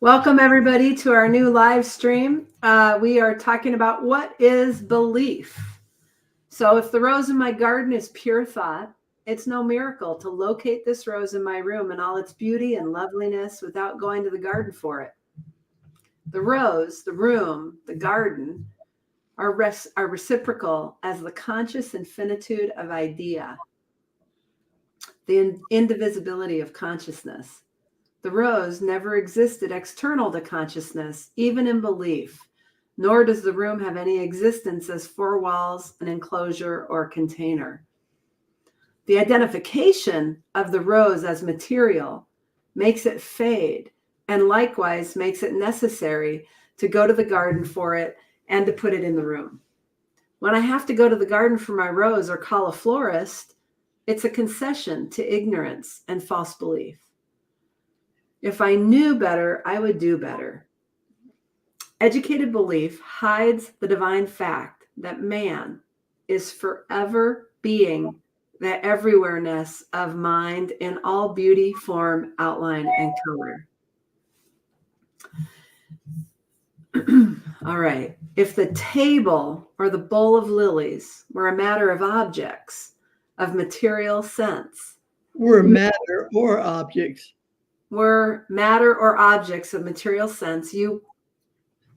Welcome, everybody, to our new live stream. We are talking about what is belief. So if the rose in my garden is pure thought, it's no miracle to locate this rose in my room in all its beauty and loveliness without going to the garden for it. The rose, the room, the garden are reciprocal as the conscious infinitude of idea, the indivisibility of consciousness. The rose never existed external to consciousness, even in belief, nor does the room have any existence as four walls, an enclosure, or container. The identification of the rose as material makes it fade, and likewise makes it necessary to go to the garden for it and to put it in the room. When I have to go to the garden for my rose or call a florist, it's a concession to ignorance and false belief. If I knew better, I would do better. Educated belief hides the divine fact that man is forever being the everywhereness of mind in all beauty, form, outline, and color. All right. If the table or the bowl of lilies were a matter of objects of material sense, were matter or objects of material sense, you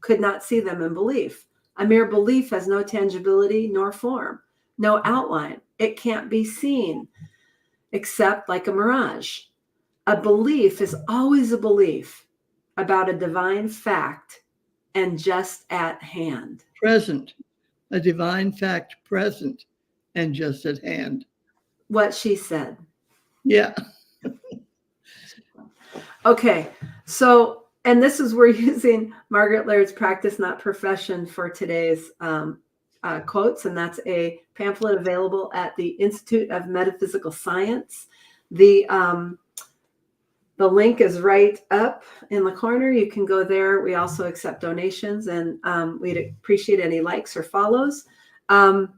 could not see them in belief. A mere belief has no tangibility nor form, no outline. It can't be seen except like a mirage. A belief is always a belief about a divine fact and just at hand. Present, a divine fact present and just at hand. What she said. Yeah. Okay, so, and this is, we're using Margaret Laird's Practice Not Profession for today's quotes, and that's a pamphlet available at the Institute of Metaphysical Science. The link is right up in the corner. You can go there. We also accept donations, and we'd appreciate any likes or follows. And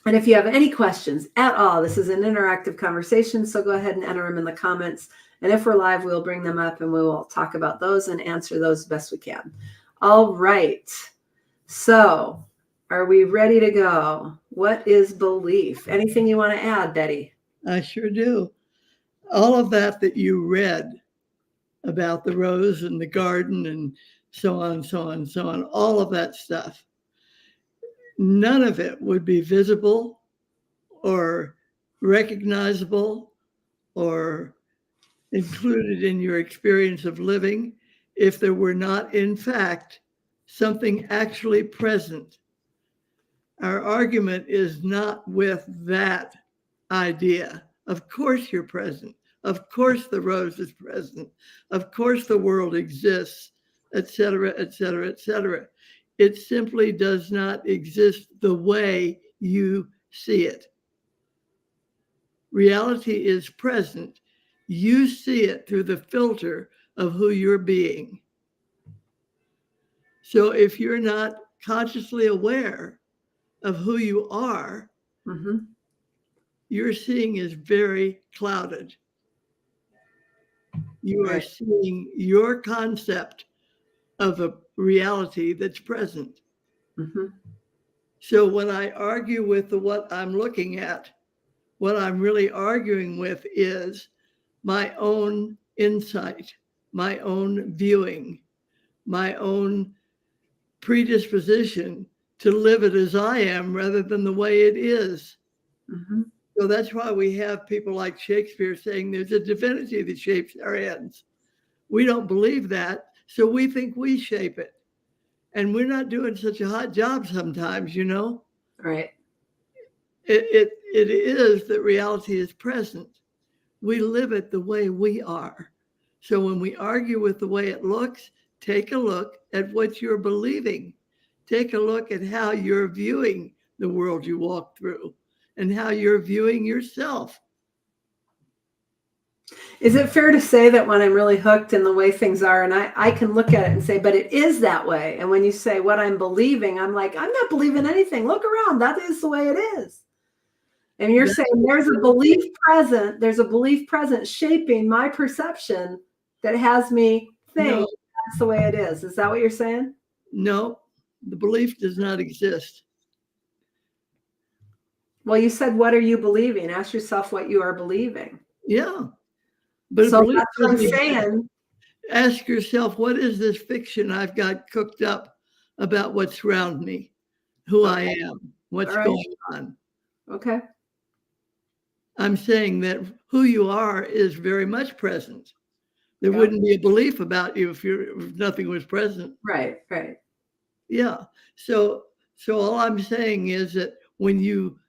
if you have any questions at all, this is an interactive conversation, so go ahead and enter them in the comments. And if we're live, we'll bring them up and we will talk about those and answer those as best we can. All right. So are we ready to go? What is belief? Anything you want to add, Betty? I sure do. All of that you read about the rose and the garden and so on, so on, so on, all of that stuff, none of it would be visible or recognizable or included in your experience of living if there were not, in fact, something actually present. Our argument is not with that idea. Of course you're present. Of course the rose is present. Of course the world exists, etc., etc., etc. It simply does not exist the way you see it. Reality is present. You see it through the filter of who you're being. So if you're not consciously aware of who you are, your seeing is very clouded. You are seeing your concept of a reality that's present. So when I argue with what I'm looking at, what I'm really arguing with is my own insight, my own viewing, my own predisposition to live it as I am rather than the way it is. So that's why we have people like Shakespeare saying there's a divinity that shapes our ends. We don't believe that, so we think we shape it. And we're not doing such a hot job sometimes, you know? Right. It is that reality is present. We live it the way we are. So when we argue with the way it looks, take a look at what you're believing. Take a look at how you're viewing the world you walk through and how you're viewing yourself. Is it fair to say that when I'm really hooked in the way things are, and I can look at it and say, but it is that way. And when you say what I'm believing, I'm like, I'm not believing anything. Look around. That is the way it is. And you're saying there's a belief present shaping my perception that has me think No, that's the way it is. Is that what you're saying? no, the belief does not exist. Well, you said, what are you believing? Ask yourself what you are believing. Yeah, but a So belief that's what I'm doesn't exist. saying. Ask yourself, what is this fiction I've got cooked up about what's around me, who I Okay. am, what's All right. going on? Okay. I'm saying that who you are is very much present. There Yeah. wouldn't be a belief about you if nothing was present. Right. Right. Yeah. So all I'm saying is that when you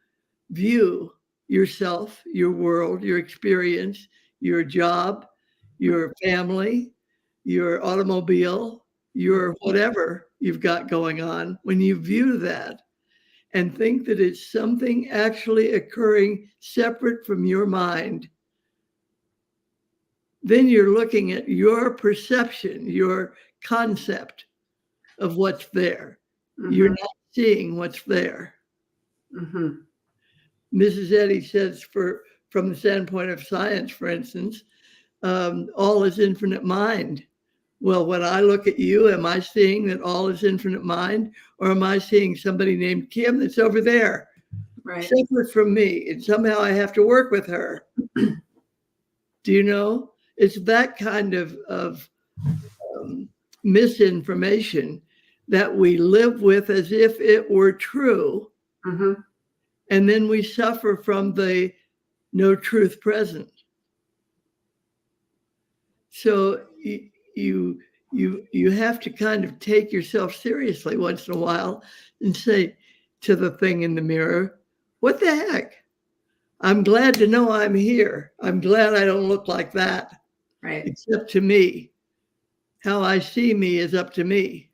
view yourself, your world, your experience, your job, your family, your automobile, your whatever you've got going on, when you view that and think that it's something actually occurring separate from your mind, then you're looking at your perception, your concept of what's there. You're not seeing what's there. Mm-hmm. Mrs. Eddy says, from the standpoint of science, for instance, all is infinite mind. Well, when I look at you, am I seeing that all is infinite mind, or am I seeing somebody named Kim that's over there, Right. separate from me, and somehow I have to work with her? Do you know? It's that kind of misinformation that we live with as if it were true, Mm-hmm. and then we suffer from the no truth present. So you have to kind of take yourself seriously once in a while and say to the thing in the mirror, what the heck? I'm glad to know I'm here. I'm glad I don't look like that. Right. Except to me. How I see me is up to me.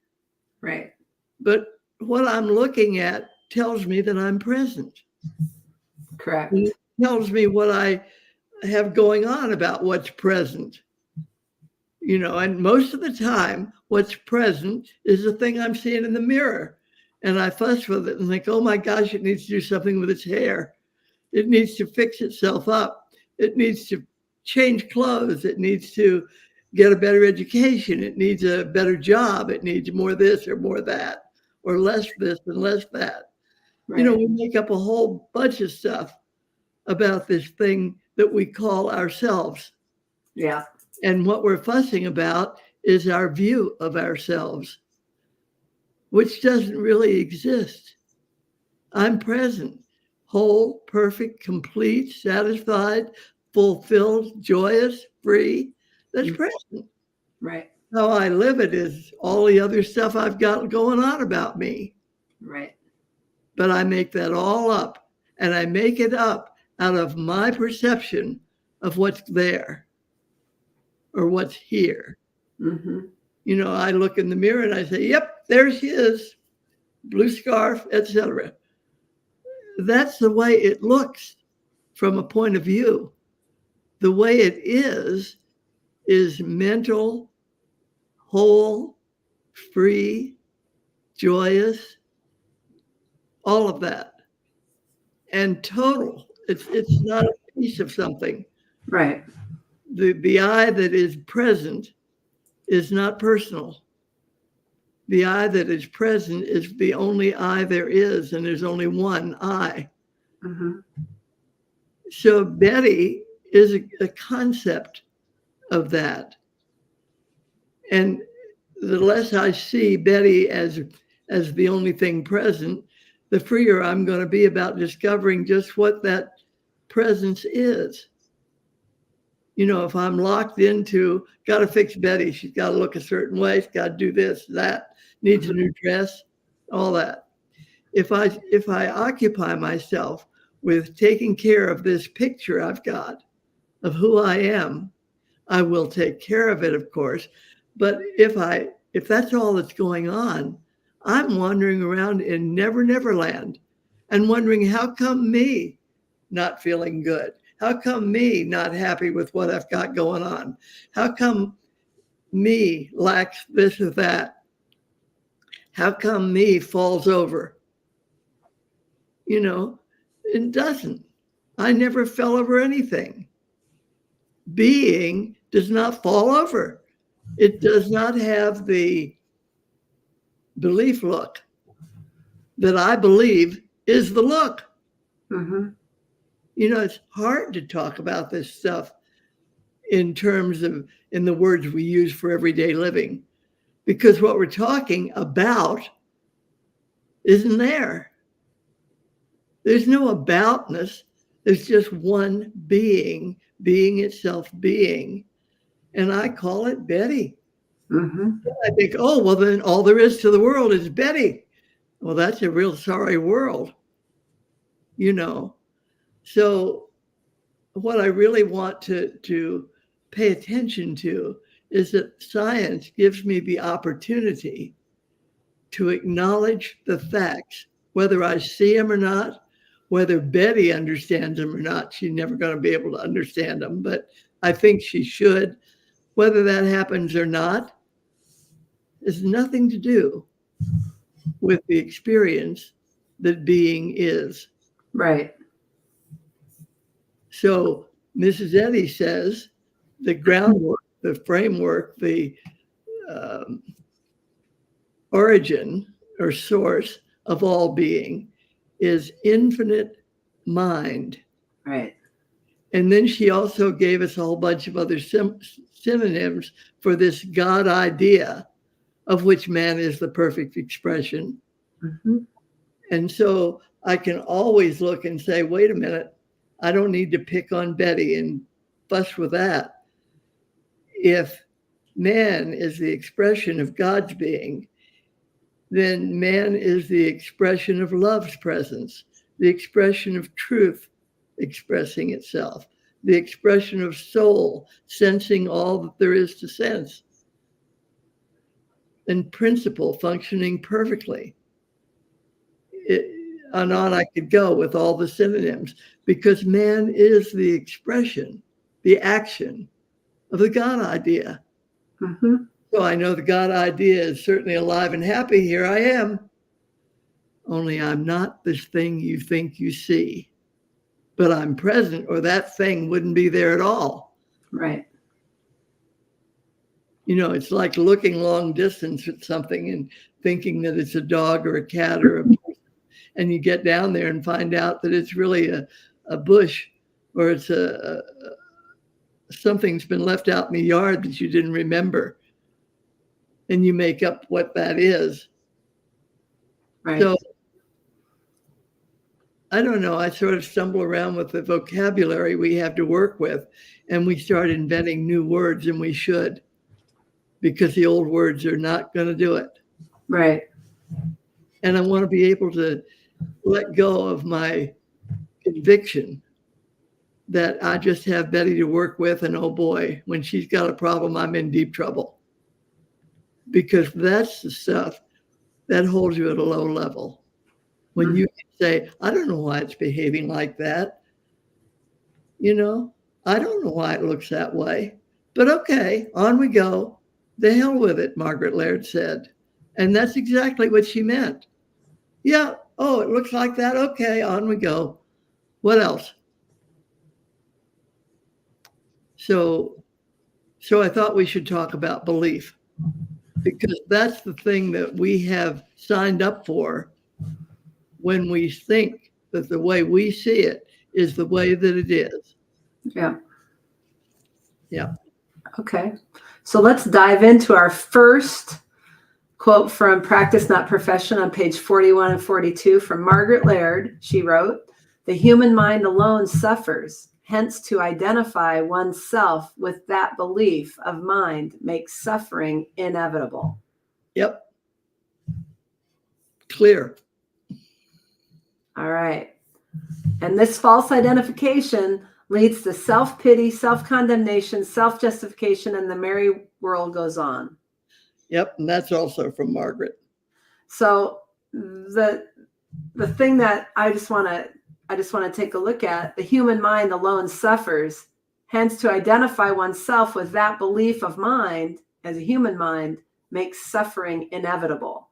Right. But what I'm looking at tells me that I'm present. Correct. It tells me what I have going on about what's present. And most of the time, what's present is the thing I'm seeing in the mirror. And I fuss with it and think, oh my gosh, it needs to do something with its hair. It needs to fix itself up. It needs to change clothes. It needs to get a better education. It needs a better job. It needs more this or more that, or less this and less that. Right. We make up a whole bunch of stuff about this thing that we call ourselves. Yeah. And what we're fussing about is our view of ourselves, which doesn't really exist. I'm present, whole, perfect, complete, satisfied, fulfilled, joyous, free. That's present. Right. How I live it is all the other stuff I've got going on about me. Right. But I make that all up, and I make it up out of my perception of what's there or what's here. Mm-hmm. I look in the mirror and I say, yep, there she is, blue scarf, etc. That's the way it looks from a point of view. The way it is mental, whole, free, joyous, all of that, and total. It's not a piece of something. Right. The I that is present is not personal. The I that is present is the only I there is, and there's only one I. Mm-hmm. So Betty is a concept of that. And the less I see Betty as the only thing present, the freer I'm going to be about discovering just what that presence is. If I'm locked into, got to fix Betty, she's got to look a certain way, she's got to do this, that, needs a new dress, all that. If I occupy myself with taking care of this picture I've got of who I am, I will take care of it, of course. But if that's all that's going on, I'm wandering around in Never Land and wondering, how come me not feeling good? How come me not happy with what I've got going on? How come me lacks this or that? How come me falls over? It doesn't. I never fell over anything. Being does not fall over. It does not have the belief look that I believe is the look. Mm-hmm. You know, it's hard to talk about this stuff in terms of, in the words we use for everyday living, because what we're talking about isn't there. There's no aboutness. There's just one being itself being. And I call it Betty. Mm-hmm. I think, oh, well, then all there is to the world is Betty. Well, that's a real sorry world, you know. So what I really want to pay attention to is that science gives me the opportunity to acknowledge the facts, whether I see them or not, whether Betty understands them or not. She's never going to be able to understand them, but I think she should. Whether that happens or not has nothing to do with the experience that being is. Right. So Mrs. Eddy says the groundwork, the framework, the um, origin or source of all being is infinite mind. Right. And then she also gave us a whole bunch of other synonyms for this God idea, of which man is the perfect expression. Mm-hmm. And so I can always look and say, wait a minute, I don't need to pick on Betty and fuss with that. If man is the expression of God's being, then man is the expression of love's presence, the expression of truth expressing itself, the expression of soul sensing all that there is to sense, and principle functioning perfectly. And on I could go with all the synonyms, because man is the expression, the action of the God idea. Mm-hmm. So I know the God idea is certainly alive and happy. Here I am. Only I'm not this thing you think you see, but I'm present, or that thing wouldn't be there at all. Right. You know, it's like looking long distance at something and thinking that it's a dog or a cat or a person. And you get down there and find out that it's really a bush, or it's something's been left out in the yard that you didn't remember. And you make up what that is. Right. So I don't know. I sort of stumble around with the vocabulary we have to work with, and we start inventing new words, and we should, because the old words are not going to do it. Right. And I want to be able to let go of my conviction that I just have Betty to work with, and oh boy, when she's got a problem, I'm in deep trouble. Because that's the stuff that holds you at a low level. When you say, I don't know why it's behaving like that. You know, I don't know why it looks that way. But okay, on we go. The hell with it, Margaret Laird said. And that's exactly what she meant. Yeah, oh, it looks like that. Okay, on we go. What else? So I thought we should talk about belief, because that's the thing that we have signed up for when we think that the way we see it is the way that it is. Yeah. Yeah. Okay. So let's dive into our first quote from Practice Not Profession on page 41 and 42 from Margaret Laird. She wrote, "The human mind alone suffers. Hence, to identify oneself with that belief of mind makes suffering inevitable." Yep. Clear. All right. And this false identification leads to self-pity, self-condemnation, self-justification, and the merry world goes on. Yep. And that's also from Margaret. So the thing that I just want to take a look at, the human mind alone suffers. Hence, to identify oneself with that belief of mind as a human mind makes suffering inevitable.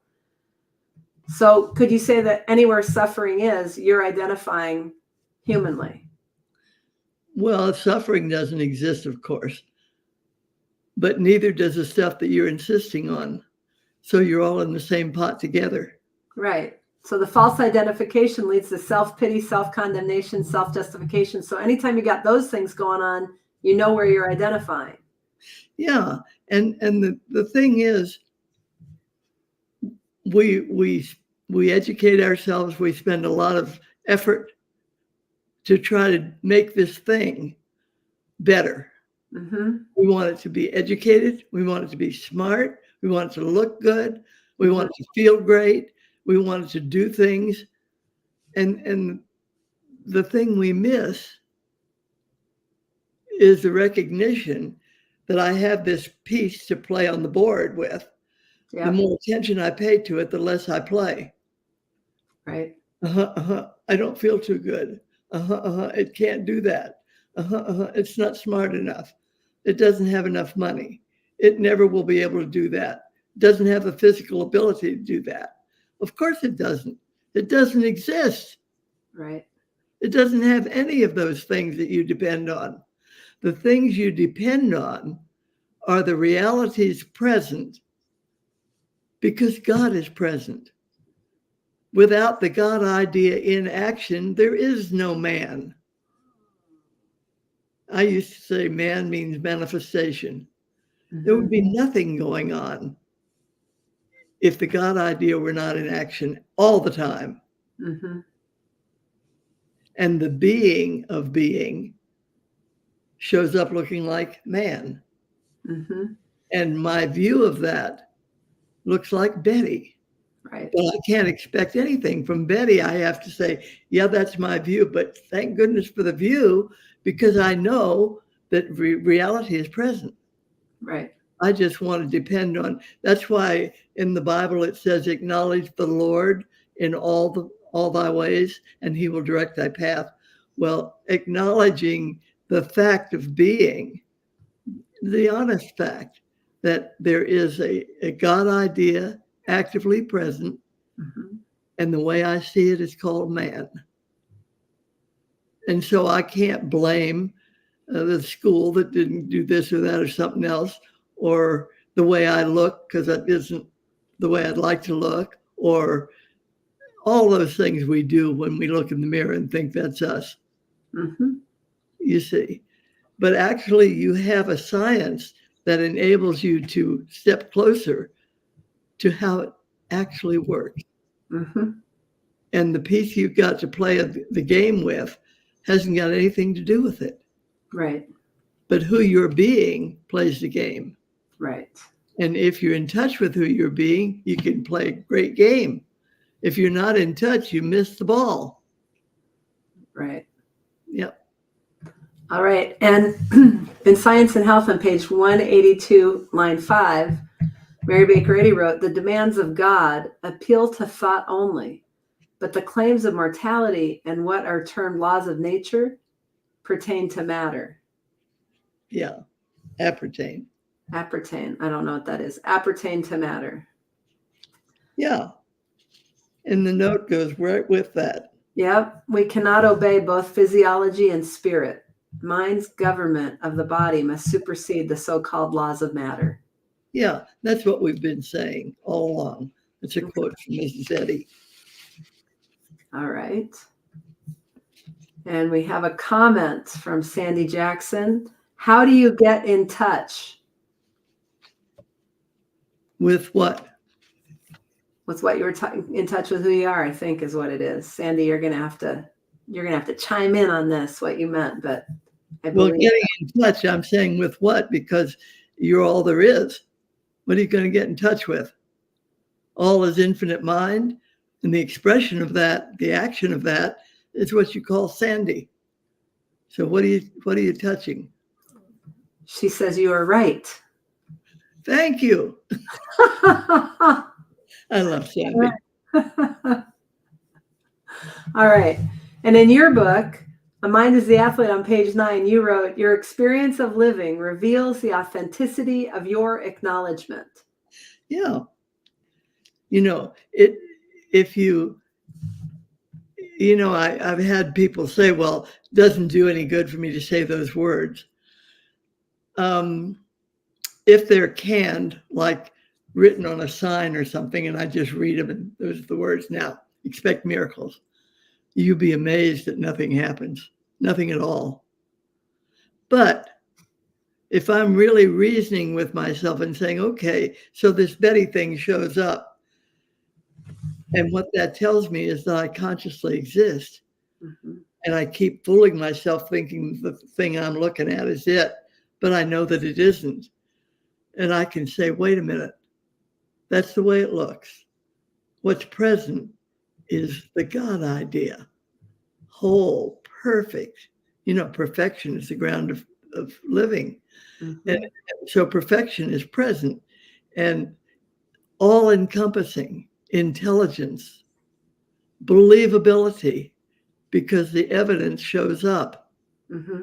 So could you say that anywhere suffering is, you're identifying humanly? Well, suffering doesn't exist, of course. but neither does the stuff that you're insisting on. So you're all in the same pot together. Right. So the false identification leads to self-pity, self-condemnation, self-justification. So anytime you got those things going on, you know where you're identifying. Yeah. And the thing is, we educate ourselves, we spend a lot of effort to try to make this thing better. Mm-hmm. We want it to be educated, we want it to be smart, we want it to look good, we want it to feel great, we want it to do things. And the thing we miss is the recognition that I have this piece to play on the board with. Yeah. The more attention I pay to it, the less I play. Right. I don't feel too good. It can't do that. It's not smart enough. It doesn't have enough money. It never will be able to do that. It doesn't have the physical ability to do that. Of course it doesn't. It doesn't exist. Right. It doesn't have any of those things that you depend on. The things you depend on are the realities present because God is present. Without the God idea in action, there is no man. I used to say man means manifestation. Mm-hmm. There would be nothing going on if the God idea were not in action all the time. Mm-hmm. And the being of being shows up looking like man. Mm-hmm. And my view of that looks like Betty. Right. But I can't expect anything from Betty. I have to say, yeah, that's my view. But thank goodness for the view, because I know that reality is present. Right. I just want to depend on. That's why in the Bible it says, acknowledge the Lord in all thy ways, and he will direct thy path. Well, acknowledging the fact of being, the honest fact that there is a God idea actively present, Mm-hmm. and the way I see it is called man. And so I can't blame the school that didn't do this or that or something else, or the way I look because that isn't the way I'd like to look, or all those things we do when we look in the mirror and think that's us. Mm-hmm. You see. But actually, you have a science that enables you to step closer to how it actually works. Mm-hmm. And the piece you've got to play the game with hasn't got anything to do with it. Right. But who you're being plays the game. Right. And if you're in touch with who you're being, you can play a great game. If you're not in touch, you miss the ball. Right. Yep. All right. And in Science and Health on page 182, line 5, Mary Baker Eddy wrote, the demands of God appeal to thought only, but the claims of mortality and what are termed laws of nature pertain to matter. Yeah. Appertain. Appertain. I don't know what that is. Appertain to matter. Yeah. And the note goes right with that. Yep. We cannot obey both physiology and spirit. Mind's government of the body must supersede the so-called laws of matter. Yeah, that's what we've been saying all along. It's a quote from Mrs. Eddy. All right. And we have a comment from Sandy Jackson. How do you get in touch? With what? With what you were in touch with who you are, I think is what it is. Sandy, you're gonna have to chime in on this, what you meant, but I believe getting in touch, I'm saying with what? Because you're all there is. What are you going to get in touch with? All is infinite mind, and the expression of that, the action of that, is what you call Sandy. So what are you touching? She says you are right. Thank you. I love Sandy. All right. And in your book, A Mind is the Athlete, on page 9, you wrote, your experience of living reveals the authenticity of your acknowledgement. Yeah. I've had people say, well, it doesn't do any good for me to say those words. if they're canned, like written on a sign or something, and I just read them and those are the words, now expect miracles. You'd be amazed that nothing happens, nothing at all. But if I'm really reasoning with myself and saying, okay, so this Betty thing shows up, and what that tells me is that I consciously exist. Mm-hmm. And I keep fooling myself thinking the thing I'm looking at is it, but I know that it isn't. And I can say, wait a minute, that's the way it looks. What's present is the God idea, whole, perfect. You know, perfection is the ground of living. Mm-hmm. And so perfection is present and all encompassing intelligence, believability, because the evidence shows up. Mm-hmm.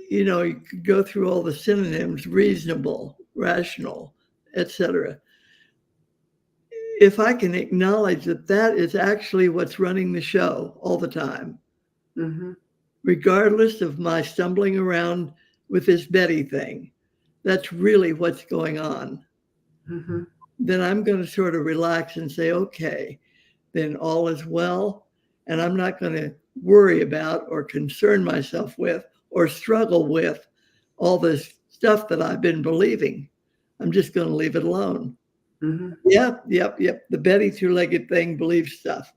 You know, you could go through all the synonyms, reasonable, rational, etc. If I can acknowledge that that is actually what's running the show all the time, Mm-hmm. regardless of my stumbling around with this Betty thing, that's really what's going on. Mm-hmm. Then I'm going to sort of relax and say, okay, then all is well. And I'm not going to worry about or concern myself with or struggle with all this stuff that I've been believing. I'm just going to leave it alone. Mm-hmm. Yep. The Betty two-legged thing believes stuff.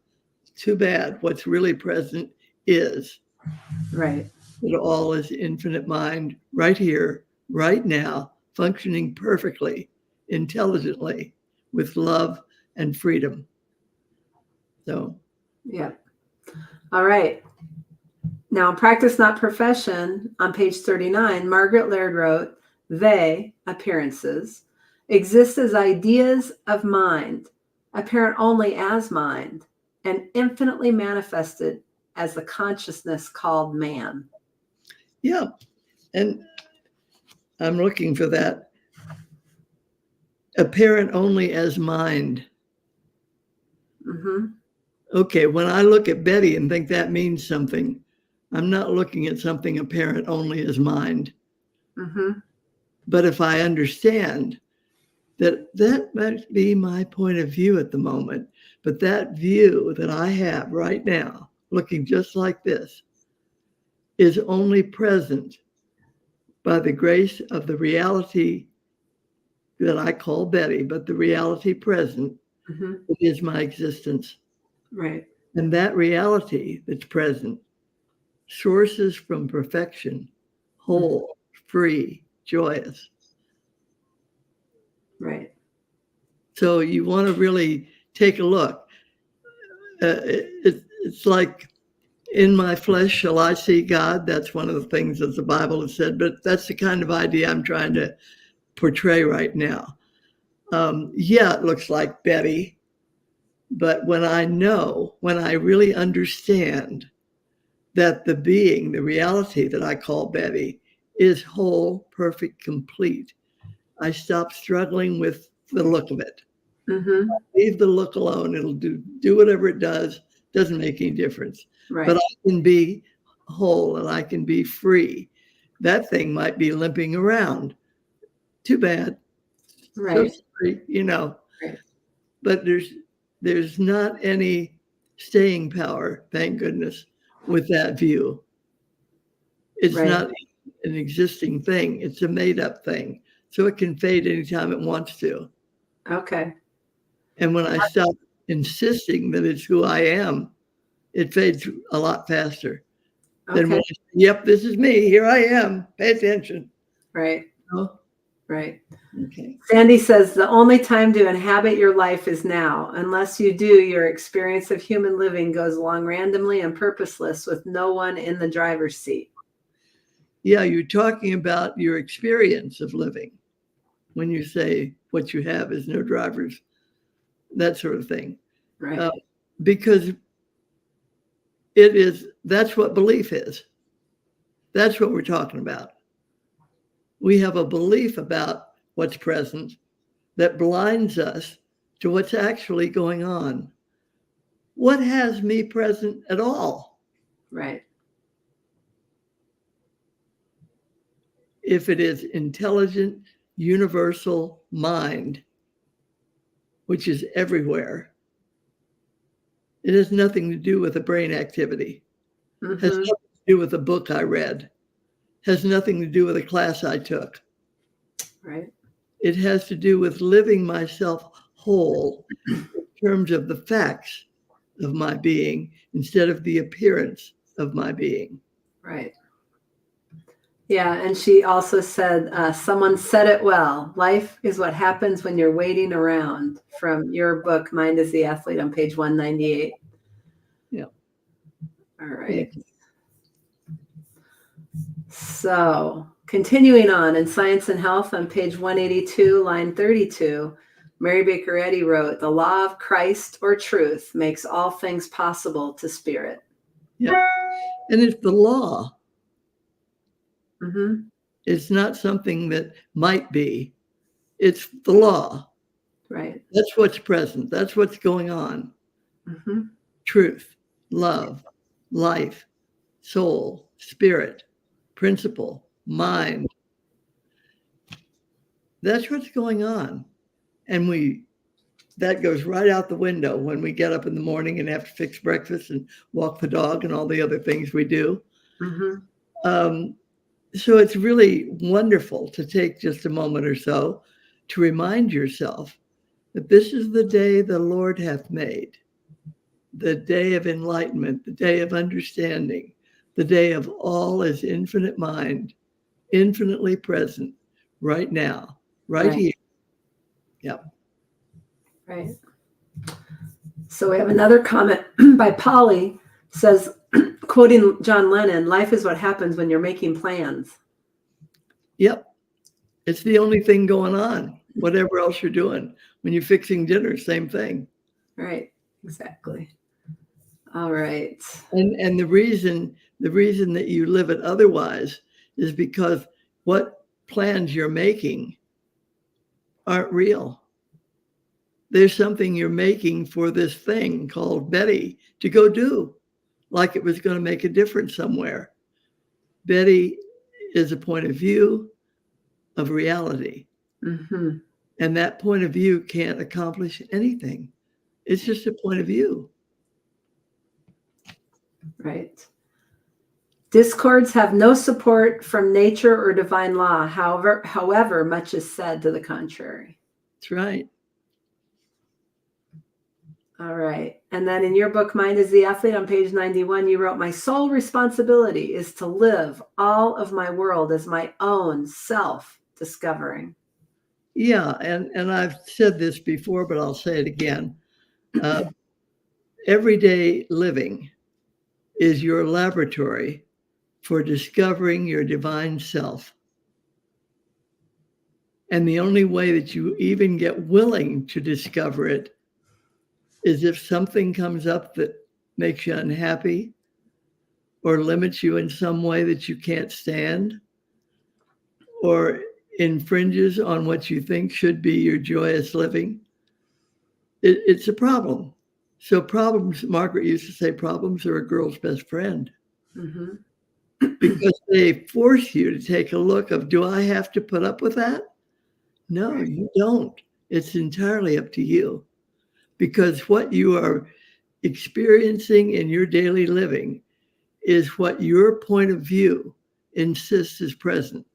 Too bad. What's really present is Right. that all is infinite mind right here, right now, functioning perfectly, intelligently, with love and freedom. So, Yeah. All right. Now, Practice Not Profession, on page 39, Margaret Laird wrote, they, appearances, exist as ideas of mind, apparent only as mind, and infinitely manifested as the consciousness called man. yeah. And I'm looking for that. Apparent only as mind. Mm-hmm. Okay, when I look at Betty and think that means something, I'm not looking at something apparent only as mind. Mm-hmm. But if I understand that that might be my point of view at the moment, but that view that I have right now, looking just like this, is only present by the grace of the reality that I call Betty, but the reality present Mm-hmm. is my existence. Right. And that reality that's present sources from perfection, whole, free, joyous. Right. So you want to really take a look. It's like, in my flesh shall I see God. That's one of the things that the Bible has said, but that's the kind of idea I'm trying to portray right now. Yeah, it looks like Betty, but when I really understand that the being, the reality that I call Betty, is whole, perfect, complete, I stop struggling with the look of it. Mm-hmm. Leave the look alone. It'll do whatever it does. Doesn't make any difference. Right. But I can be whole and I can be free. That thing might be limping around. Too bad. Right. So sorry, you know. Right. But there's not any staying power, thank goodness, with that view. It's Right. not an existing thing. It's a made up thing. So it can fade anytime it wants to. Okay. And when I stop insisting that it's who I am, it fades a lot faster than when Okay. I say, yep, this is me. Here I am. Pay attention. Right. Oh, Right. okay. Sandy says the only time to inhabit your life is now. Unless you do, your experience of human living goes along randomly and purposeless with no one in the driver's seat. Yeah, you're talking about your experience of living when you say what you have is no drivers, that sort of thing. Right. Because that's what belief is. That's what we're talking about. We have a belief about what's present that blinds us to what's actually going on. What has me present at all? Right. if it is intelligent, universal mind, which is everywhere. It has nothing to do with the brain activity. Mm-hmm. Has nothing to do with a book I read. Has nothing to do with a class I took. Right. It has to do with living myself whole in terms of the facts of my being instead of the appearance of my being. Right. Yeah, and she also said, someone said it well. Life is what happens when you're waiting around, from your book, Mind is the Athlete, on page 198. Yeah. All right. So continuing on in Science and Health on page 182, line 32, Mary Baker Eddy wrote, the law of Christ or truth makes all things possible to spirit. Yeah. And it's the law. Mm-hmm. It's not something that might be. It's the law. Right. That's what's present. That's what's going on. Mm-hmm. Truth, love, life, soul, spirit, principle, mind. That's what's going on. And that goes right out the window when we get up in the morning and have to fix breakfast and walk the dog and all the other things we do. Mm-hmm. So it's really wonderful to take just a moment or so to remind yourself that this is the day the Lord hath made, the day of enlightenment, the day of understanding, the day of all is infinite mind, infinitely present right now, right here. Yep. Right. So we have another comment by Polly, says, quoting John Lennon, life is what happens when you're making plans. Yep. It's the only thing going on. Whatever else you're doing. When you're fixing dinner, same thing. Right. Exactly. All right. And the reason that you live it otherwise is because what plans you're making aren't real. There's something you're making for this thing called Betty to go do, like it was going to make a difference somewhere. Betty is a point of view of reality. Mm-hmm. And that point of view can't accomplish anything. It's just a point of view. Right. Discords have no support from nature or divine law. However, much is said to the contrary. That's right. All right. And then in your book, Mind is the Athlete, on page 91, you wrote, my sole responsibility is to live all of my world as my own self-discovering. Yeah. And I've said this before, but I'll say it again. Everyday living is your laboratory for discovering your divine self. And the only way that you even get willing to discover it is if something comes up that makes you unhappy or limits you in some way that you can't stand or infringes on what you think should be your joyous living. It's a problem. So problems, Margaret used to say, problems are a girl's best friend. Mm-hmm. Because they force you to take a look of, do I have to put up with that? No, you don't. It's entirely up to you. Because what you are experiencing in your daily living is what your point of view insists is present.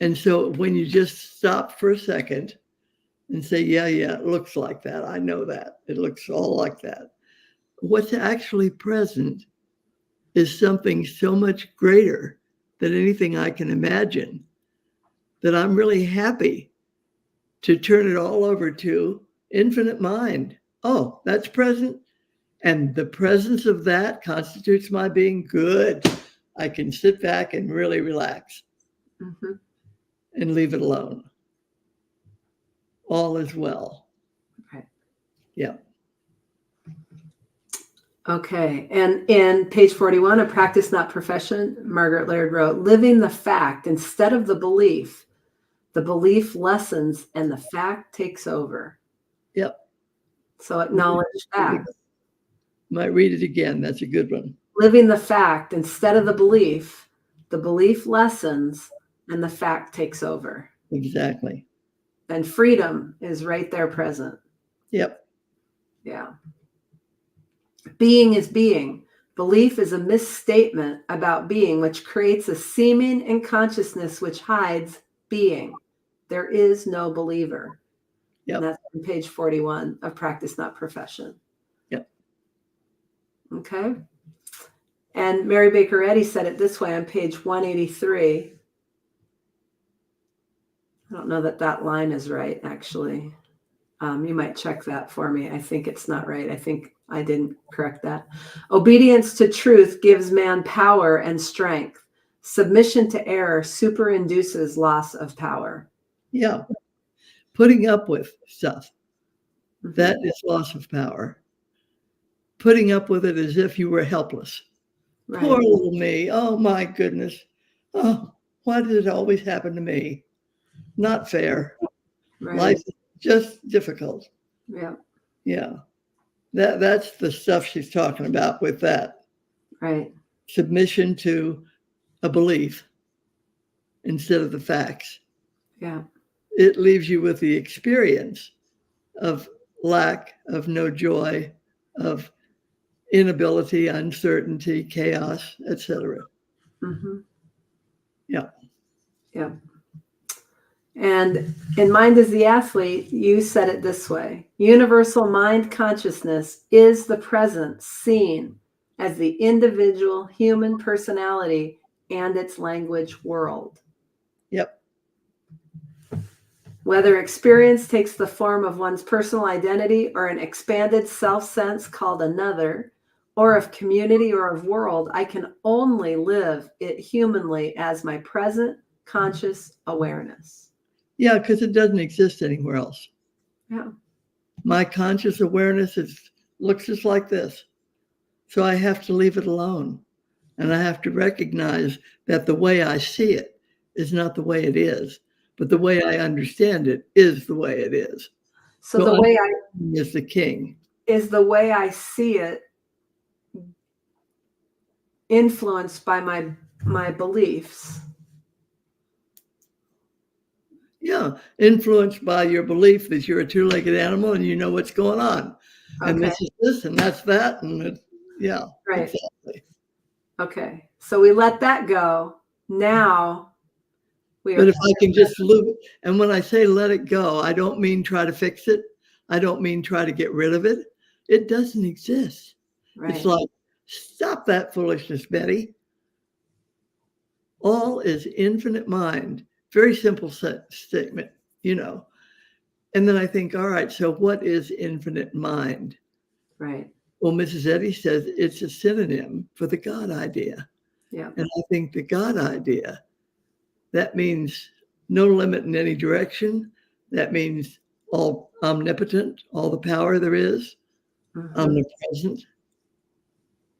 And so when you just stop for a second and say, yeah, it looks like that. I know that. It looks all like that. What's actually present is something so much greater than anything I can imagine, that I'm really happy to turn it all over to infinite mind. Oh, that's present. And the presence of that constitutes my being. Good. I can sit back and really relax. Mm-hmm. And leave it alone. All is well. Right. Yeah. Okay. And in page 41, A Practice Not Profession, Margaret Laird wrote, living the fact instead of the belief lessens and the fact takes over. Yep. So acknowledge that. Might read it again. That's a good one. Living the fact instead of the belief the belief lessens, and the fact takes over. Exactly. And freedom is right there present. Yep. Yeah. Being is being. Belief is a misstatement about being, which creates a seeming in consciousness which hides being. There is no believer. Yep. And that's on page 41 of Practice Not Profession. Yep. Okay. And Mary Baker Eddy said it this way on page 183. I don't know that that line is right, actually. You might check that for me. I think it's not right. I think I didn't correct that. Obedience to truth gives man power and strength. Submission to error superinduces loss of power. Yeah. Putting up with stuff. Mhm. That is loss of power. Putting up with it as if you were helpless. Right. Poor little me. Oh, my goodness. Oh, why does it always happen to me? Not fair. Right. Life is just difficult. Yeah. Yeah. That's the stuff she's talking about with that. Right. Submission to a belief instead of the facts. Yeah. It leaves you with the experience of lack, of no joy, of inability, uncertainty, chaos, etc. Mm-hmm. Yeah. Yeah. And in Mind is the Athlete, you said it this way: universal mind consciousness is the present seen as the individual human personality and its language world. Yep. Whether experience takes the form of one's personal identity or an expanded self-sense called another, or of community or of world, I can only live it humanly as my present conscious awareness. Yeah, because it doesn't exist anywhere else. Yeah. My conscious awareness looks just like this. So I have to leave it alone. And I have to recognize that the way I see it is not the way it is, but the way I understand it is the way it is. So the way I is the king. is the way I see it influenced by my beliefs. Yeah, influenced by your belief that you're a two-legged animal and you know what's going on. And Okay. this is this and that's that. And yeah, Right. exactly. Okay. So we let that go. Now we are. But if I can just live, and when I say let it go, I don't mean try to fix it. I don't mean try to get rid of it. It doesn't exist. Right. It's like, stop that foolishness, Betty. All is infinite mind. Very simple statement, you know. And then I think, all right, so what is infinite mind? Right. Well, Mrs. Eddy says it's a synonym for the God idea. Yeah. And I think the God idea, that means no limit in any direction. That means all omnipotent, all the power there is, Mm-hmm. omnipresent,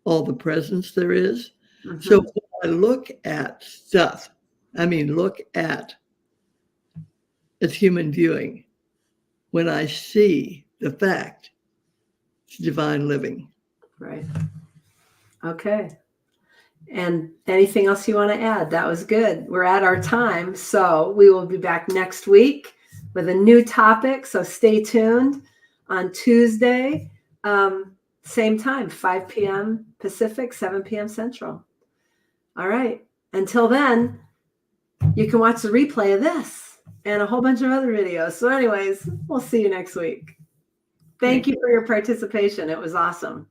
all the presence there is. Mm-hmm. So when I look at stuff, look at, it's human viewing. When I see the fact, it's divine living. Right. Okay. And anything else you want to add? That was good. We're at our time. So we will be back next week with a new topic. So stay tuned on Tuesday, same time, 5 p.m. Pacific, 7 p.m. Central. All right. Until then, you can watch the replay of this and a whole bunch of other videos. So anyways, we'll see you next week. Thank you for your participation. It was awesome.